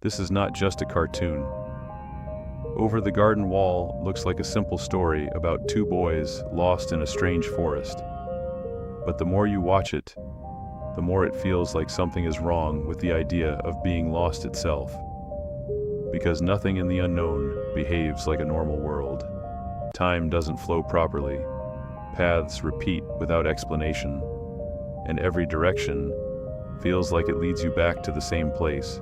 This is not just a cartoon. Over the Garden Wall looks like a simple story about two boys lost in a strange forest. But the more you watch it, the more it feels like something is wrong with the idea of being lost itself. Because nothing in the unknown behaves like a normal world. Time doesn't flow properly. Paths repeat without explanation. And every direction feels like it leads you back to the same place,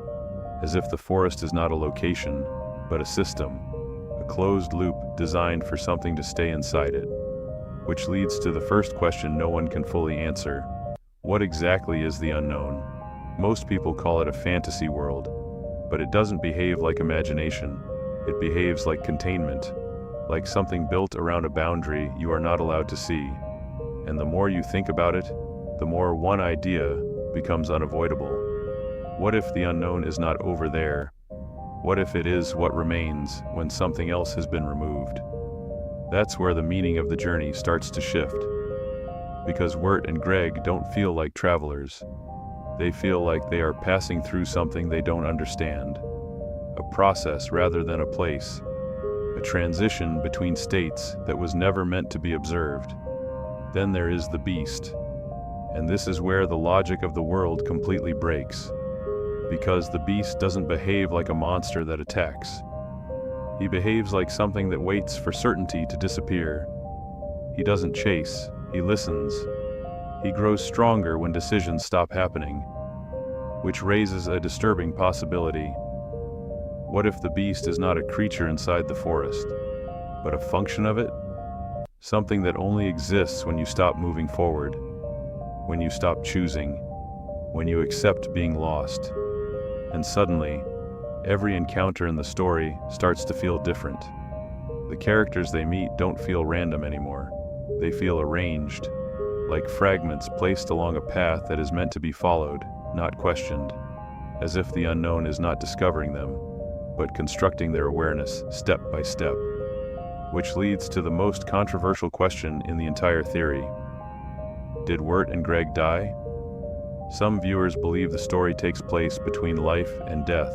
as if the forest is not a location, but a system, a closed loop designed for something to stay inside it. Which leads to the first question no one can fully answer. What exactly is the unknown? Most people call it a fantasy world, but it doesn't behave like imagination. It behaves like containment, like something built around a boundary you are not allowed to see. And the more you think about it, the more one idea becomes unavoidable. What if the unknown is not over there? What if it is what remains when something else has been removed? That's where the meaning of the journey starts to shift. Because Wirt and Greg don't feel like travelers. They feel like they are passing through something they don't understand. A process rather than a place. A transition between states that was never meant to be observed. Then there is the beast. And this is where the logic of the world completely breaks. Because the beast doesn't behave like a monster that attacks. He behaves like something that waits for certainty to disappear. He doesn't chase, he listens. He grows stronger when decisions stop happening, which raises a disturbing possibility. What if the beast is not a creature inside the forest, but a function of it? Something that only exists when you stop moving forward, when you stop choosing, when you accept being lost. And suddenly, every encounter in the story starts to feel different. The characters they meet don't feel random anymore. They feel arranged, like fragments placed along a path that is meant to be followed, not questioned, as if the unknown is not discovering them, but constructing their awareness step by step. Which leads to the most controversial question in the entire theory. Did Wirt and Greg die? Some viewers believe the story takes place between life and death,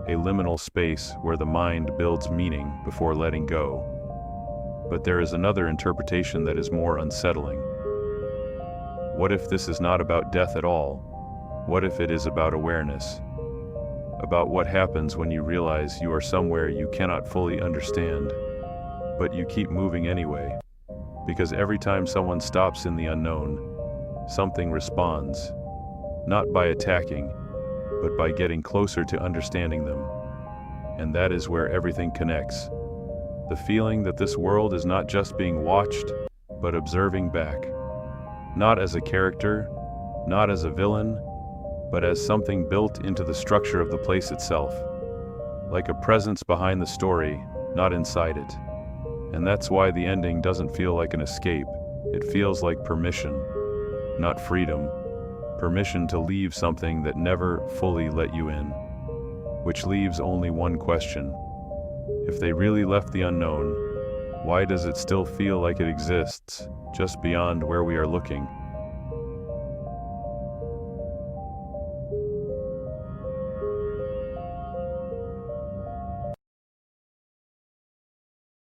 a liminal space where the mind builds meaning before letting go. But there is another interpretation that is more unsettling. What if this is not about death at all? What if it is about awareness? About what happens when you realize you are somewhere you cannot fully understand, but you keep moving anyway. Because every time someone stops in the unknown, something responds, not by attacking, but by getting closer to understanding them. And that is where everything connects. The feeling that this world is not just being watched, but observing back. Not as a character, not as a villain, but as something built into the structure of the place itself. Like a presence behind the story, not inside it. And that's why the ending doesn't feel like an escape. It feels like permission, not freedom. Permission to leave something that never fully let you in. Which leaves only one question. If they really left the unknown, why does it still feel like it exists, just beyond where we are looking?